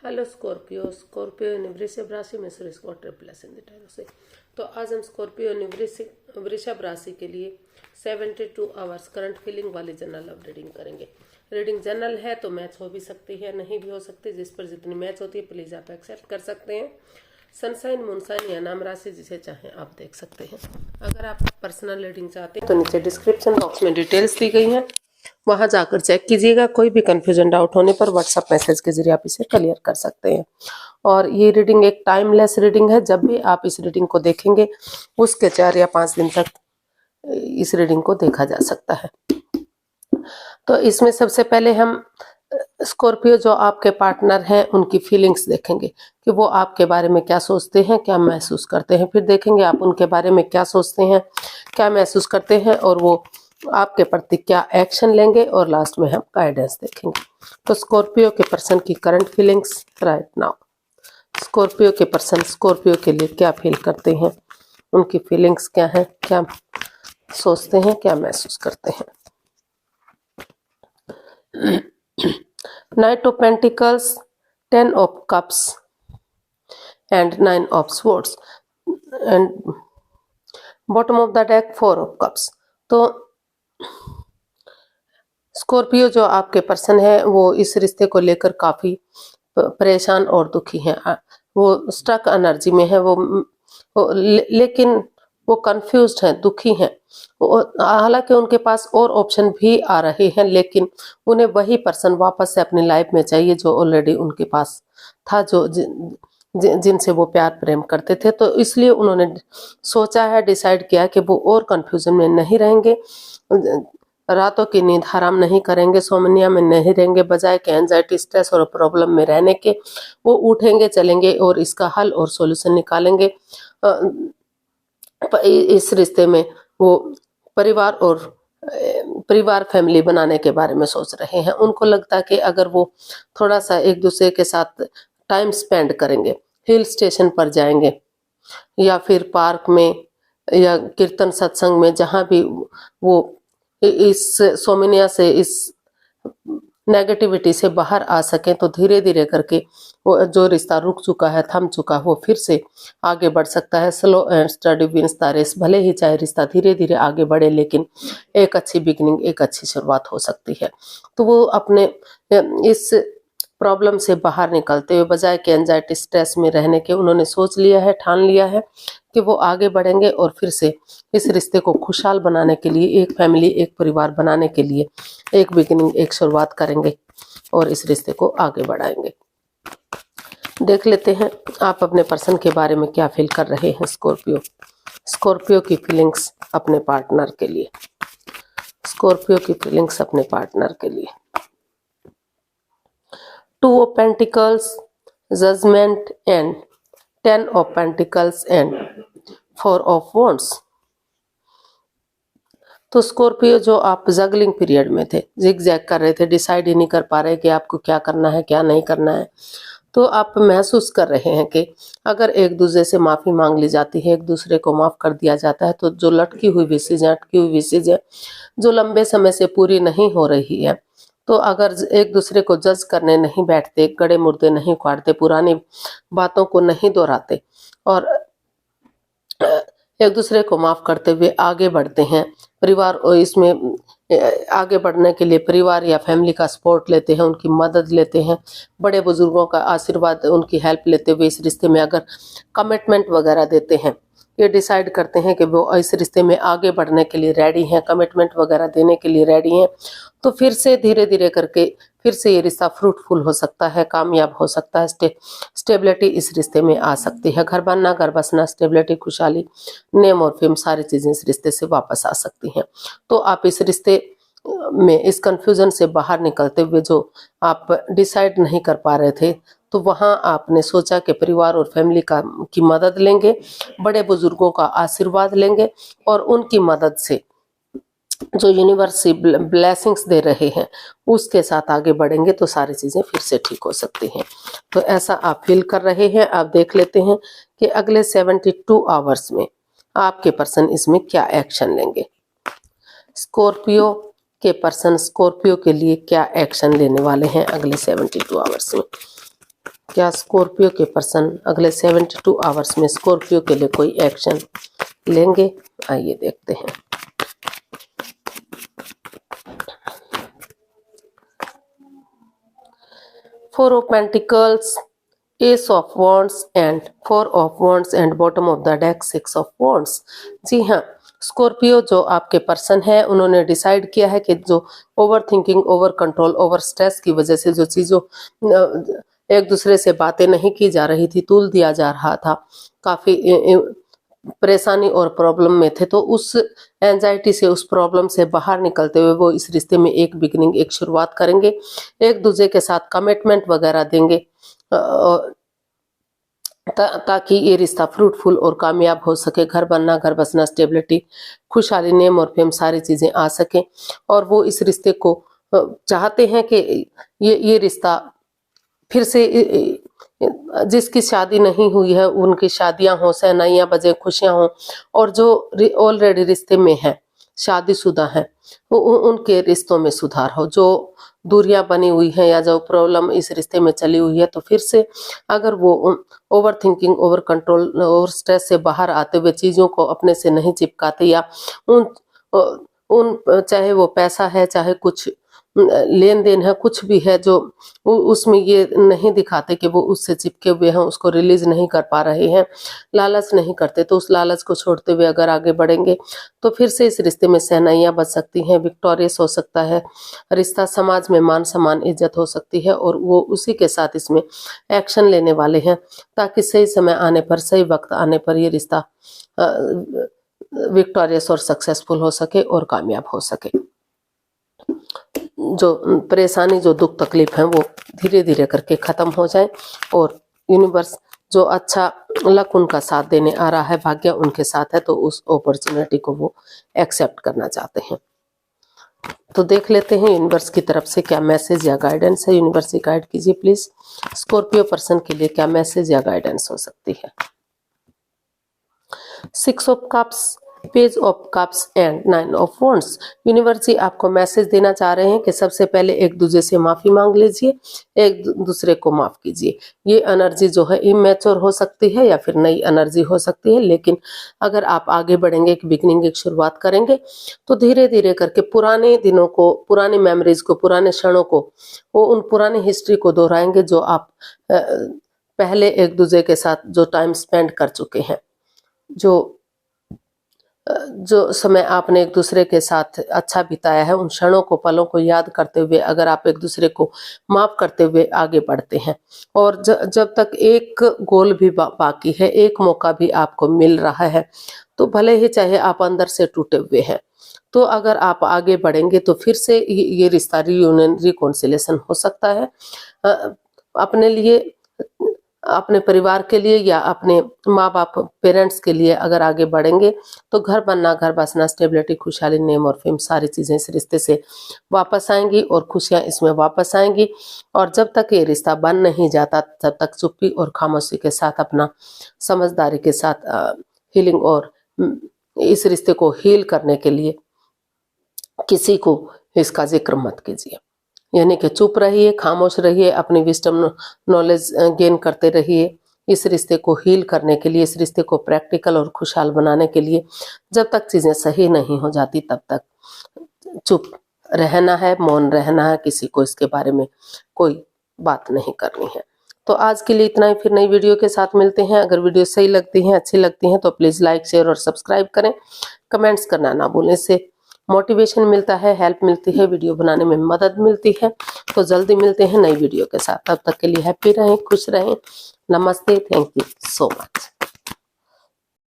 Hello Scorpio. Scorpio ने वृषभ राशि में सूर्य को ट्रिपल इन दिटारों से। तो आज हम स्कॉर्पियो ने वृषभ राशि के लिए 72 आवर्स करंट फीलिंग वाली जनरल अब रीडिंग करेंगे। रीडिंग जनरल है तो मैच हो भी सकती है, नहीं भी हो सकती। जिस पर जितनी मैच होती है प्लीज आप एक्सेप्ट कर सकते हैं। सनसाइन, मूनसाइन या नाम राशि जिसे चाहें आप देख सकते हैं। अगर आप पर्सनल रीडिंग चाहते हैं तो नीचे डिस्क्रिप्शन बॉक्स में डिटेल्स दी गई हैं, वहां जाकर चेक कीजिएगा। कोई भी कंफ्यूजन डाउट होने पर व्हाट्सएप मैसेज के जरिए आप इसे क्लियर कर सकते हैं। और ये रीडिंग एक टाइमलेस रीडिंग है। जब भी आप इस रीडिंग को देखेंगे उसके 4 या 5 दिन तक इस रीडिंग को देखा जा सकता है। तो इसमें सबसे पहले हम स्कॉर्पियो जो आपके पार्टनर हैं उनकी फीलिंग्स देखेंगे कि वो आपके बारे में क्या सोचते हैं, क्या महसूस करते हैं। फिर देखेंगे आप उनके बारे में क्या सोचते हैं, क्या महसूस करते हैं और वो आपके प्रति क्या एक्शन लेंगे। और लास्ट में हम गाइडेंस देखेंगे। तो स्कॉर्पियो के पर्सन की current feelings right now. Scorpio के पर्सन स्कॉर्पियो के लिए क्या फील करते हैं, उनकी फीलिंग्स क्या है, क्या सोचते हैं, क्या महसूस करते हैं। Knight of Pentacles, 10 of Cups and 9 of Swords and bottom of the deck 4 of Cups। तो स्कॉर्पियो जो आपके पर्सन है वो इस रिश्ते को लेकर काफी परेशान और दुखी हैं। वो स्टक एनर्जी में है, लेकिन वो कंफ्यूज्ड हैं, दुखी हैं। हालांकि उनके पास और ऑप्शन भी आ रहे हैं, लेकिन उन्हें वही पर्सन वापस से अपनी लाइफ में चाहिए जो ऑलरेडी उनके पास था, जो जिनसे वो प्यार प्रेम करते थे। तो इसलिए उन्होंने सोचा है, डिसाइड किया कि वो और कंफ्यूजन में नहीं रहेंगे, रातों की नींद हराम नहीं करेंगे, सोमनिया में नहीं रहेंगे। बजाय के एंजाइटी, स्ट्रेस और प्रॉब्लम में रहने के वो उठेंगे, चलेंगे और इसका हल और सॉल्यूशन निकालेंगे। इस रिश्ते में वो परिवार फैमिली बनाने के बारे में सोच रहे हैं। उनको लगता है कि अगर वो थोड़ा सा एक दूसरे के साथ टाइम स्पेंड करेंगे, हिल स्टेशन पर जाएंगे या फिर पार्क में या कीर्तन सत्संग में, जहां भी वो इस सोमिनिया से, इस नेगेटिविटी से बाहर आ सकें, तो धीरे धीरे करके वो जो रिश्ता रुक चुका है, थम चुका, वो फिर से आगे बढ़ सकता है। Slow and steady wins the race. भले ही चाहे रिश्ता धीरे धीरे आगे बढ़े, लेकिन एक अच्छी बिगिनिंग, एक अच्छी शुरुआत हो सकती है। तो वो अपने इस प्रॉब्लम से बाहर निकलते हुए, बजाय के एंजाइटी स्ट्रेस में रहने के, उन्होंने सोच लिया है, ठान लिया है कि वो आगे बढ़ेंगे और फिर से इस रिश्ते को खुशहाल बनाने के लिए, एक फैमिली, एक परिवार बनाने के लिए एक बिगिनिंग, एक शुरुआत करेंगे और इस रिश्ते को आगे बढ़ाएंगे। देख लेते हैं आप अपने पर्सन के बारे में क्या फील कर रहे हैं। स्कॉर्पियो की फीलिंग्स अपने पार्टनर के लिए। स्कॉर्पियो की फीलिंग्स अपने पार्टनर के लिए। 2 of Pentacles, Judgment and 10 of Pentacles and 4 of Wands। तो स्कॉर्पियो जो आप जगलिंग पीरियड में थे, जिग-जैग कर रहे थे, डिसाइड ही नहीं कर पा रहे कि आपको क्या करना है, क्या नहीं करना है। तो आप महसूस कर रहे हैं कि अगर एक दूसरे से माफ़ी मांग ली जाती है, एक दूसरे को माफ़ कर दिया जाता है, तो जो लटकी हुई विशेज है, अटकी हुई विशेज है, जो लंबे समय से पूरी नहीं हो रही है, तो अगर एक दूसरे को जज करने नहीं बैठते, गड़े मुर्दे नहीं उखाड़ते, पुरानी बातों को नहीं दोहराते और एक दूसरे को माफ करते हुए आगे बढ़ते हैं, परिवार इसमें आगे बढ़ने के लिए परिवार या फैमिली का सपोर्ट लेते हैं, उनकी मदद लेते हैं, बड़े बुजुर्गों का आशीर्वाद, उनकी हेल्प लेते हुए इस रिश्ते में अगर कमिटमेंट वगैरह देते हैं, ये डिसाइड करते हैं कि वो इस रिश्ते में आगे बढ़ने के लिए रेडी हैं, कमिटमेंट वगैरह देने के लिए रेडी हैं, तो फिर से धीरे धीरे करके फिर से ये रिश्ता फ्रूटफुल हो सकता है, कामयाब हो सकता है। स्टेबिलिटी इस रिश्ते में आ सकती है। घर बनना, घर बसना, स्टेबिलिटी, खुशहाली, नेम और फेम, सारी चीजें इस रिश्ते से वापस आ सकती हैं। तो आप इस रिश्ते में इस कंफ्यूजन से बाहर निकलते हुए जो आप डिसाइड नहीं कर पा रहे थे, तो वहां आपने सोचा कि परिवार और फैमिली की मदद लेंगे, बड़े बुजुर्गों का आशीर्वाद लेंगे और उनकी मदद से जो यूनिवर्स ब्लेसिंग्स दे रहे हैं उसके साथ आगे बढ़ेंगे, तो सारी चीजें फिर से ठीक हो सकती हैं। तो ऐसा आप फील कर रहे हैं। आप देख लेते हैं कि अगले 72 आवर्स में आपके पर्सन इसमें क्या एक्शन लेंगे। स्कॉर्पियो के पर्सन स्कॉर्पियो के लिए क्या एक्शन लेने वाले हैं अगले 72 आवर्स में। क्या स्कॉर्पियो के पर्सन अगले 72 आवर्स में स्कॉर्पियो के लिए कोई एक्शन लेंगे? आइए देखते हैं। Four of pentacles, ace of wands and four of wands and bottom of the deck six of wands. जी हाँ, स्कॉर्पियो जो आपके पर्सन है उन्होंने डिसाइड किया है कि जो over thinking, over control, over stress की वजह से जो चीज़ों एक दूसरे से बातें नहीं की जा रही थी, तूल दिया जा रहा था, काफ़ी परेशानी और प्रॉब्लम में थे, तो उस एंजाइटी से, उस प्रॉब्लम से बाहर निकलते हुए वो इस रिश्ते में एक बिगिनिंग, एक शुरुआत करेंगे, एक दूसरे के साथ कमिटमेंट वगैरह देंगे ताकि ये रिश्ता फ्रूटफुल और कामयाब हो सके। घर बनना, घर बसना, स्टेबिलिटी, खुशहाली, नेम और फेम सारी चीज़ें आ सकें। और वो इस रिश्ते को चाहते हैं कि ये रिश्ता फिर से, जिसकी शादी नहीं हुई है उनकी शादियां हों, सहनाइयां बजे, खुशियां हों, और जो ऑलरेडी रिश्ते में हैं, शादीशुदा हैं, उनके रिश्तों में सुधार हो। जो दूरियां बनी हुई हैं या जो प्रॉब्लम इस रिश्ते में चली हुई है, तो फिर से अगर वो ओवर थिंकिंग, ओवर कंट्रोल और स्ट्रेस से बाहर आते हुए चीज़ों को अपने से नहीं चिपकाते, या उन चाहे वो पैसा है, चाहे कुछ लेन देन है, कुछ भी है, जो उसमें ये नहीं दिखाते कि वो उससे चिपके हुए हैं, उसको रिलीज नहीं कर पा रहे हैं, लालच नहीं करते, तो उस लालच को छोड़ते हुए अगर आगे बढ़ेंगे तो फिर से इस रिश्ते में सहनाइयाँ बच सकती हैं, विक्टोरियस हो सकता है रिश्ता, समाज में मान सम्मान, इज्जत हो सकती है, और वो उसी के साथ इसमें एक्शन लेने वाले हैं ताकि सही समय आने पर, सही वक्त आने पर ये रिश्ता विक्टोरियस और सक्सेसफुल हो सके और कामयाब हो सके। जो परेशानी, जो दुख तकलीफ है वो धीरे धीरे करके ख़त्म हो जाए, और यूनिवर्स जो अच्छा लक उनका साथ देने आ रहा है, भाग्य उनके साथ है, तो उस अपॉर्चुनिटी को वो एक्सेप्ट करना चाहते हैं। तो देख लेते हैं यूनिवर्स की तरफ से क्या मैसेज या गाइडेंस है। यूनिवर्स से गाइड कीजिए प्लीज, स्कॉर्पियो पर्सन के लिए क्या मैसेज या गाइडेंस हो सकती है। 6 of cups, page of cups and 9 of wands. Universe ji आपको मैसेज देना चाह रहे हैं कि सबसे पहले एक दूसरे से माफ़ी मांग लीजिए, एक दूसरे को माफ़ कीजिए। ये एनर्जी जो है इमेच्योर हो सकती है या फिर नई एनर्जी हो सकती है, लेकिन अगर आप आगे बढ़ेंगे, एक बिगनिंग, एक शुरुआत करेंगे, तो धीरे धीरे करके पुराने दिनों को, पुरानी मेमोरीज को, पुराने क्षणों को, वो उन पुरानी हिस्ट्री को दोहराएंगे जो आप पहले एक दूसरे के साथ जो टाइम स्पेंड कर चुके हैं, जो समय आपने एक दूसरे के साथ अच्छा बिताया है, उन क्षणों को, पलों को याद करते हुए अगर आप एक दूसरे को माफ करते हुए आगे बढ़ते हैं, और जब तक एक गोल भी बाकी है, एक मौका भी आपको मिल रहा है, तो भले ही चाहे आप अंदर से टूटे हुए हैं, तो अगर आप आगे बढ़ेंगे तो फिर से ये रिश्ता रीयूनियन, रिकॉन्सिलेशन हो सकता है। अपने लिए, अपने परिवार के लिए या अपने माँ बाप, पेरेंट्स के लिए अगर आगे बढ़ेंगे तो घर बनना, घर बसना, स्टेबिलिटी, खुशहाली, नेम और फेम सारी चीज़ें इस रिश्ते से वापस आएंगी और खुशियाँ इसमें वापस आएंगी। और जब तक ये रिश्ता बन नहीं जाता तब तक चुप्पी और खामोशी के साथ, अपना समझदारी के साथ हीलिंग और इस रिश्ते को हील करने के लिए किसी को इसका जिक्र मत कीजिए, यानी कि चुप रहिए, खामोश रहिए, अपनी विजडम नॉलेज गेन करते रहिए इस रिश्ते को हील करने के लिए, इस रिश्ते को प्रैक्टिकल और खुशहाल बनाने के लिए। जब तक चीज़ें सही नहीं हो जाती तब तक चुप रहना है, मौन रहना है, किसी को इसके बारे में कोई बात नहीं करनी है। तो आज के लिए इतना ही, फिर नई वीडियो के साथ मिलते हैं। अगर वीडियो सही लगती हैं, अच्छी लगती हैं तो प्लीज़ लाइक, शेयर और सब्सक्राइब करें, कमेंट्स करना ना भूलें। इससे मोटिवेशन मिलता है, हेल्प मिलती है, वीडियो बनाने में मदद मिलती है। तो जल्दी मिलते हैं नई वीडियो के साथ, तब तक के लिए हैप्पी रहें, खुश रहें। नमस्ते, थैंक यू सो मच।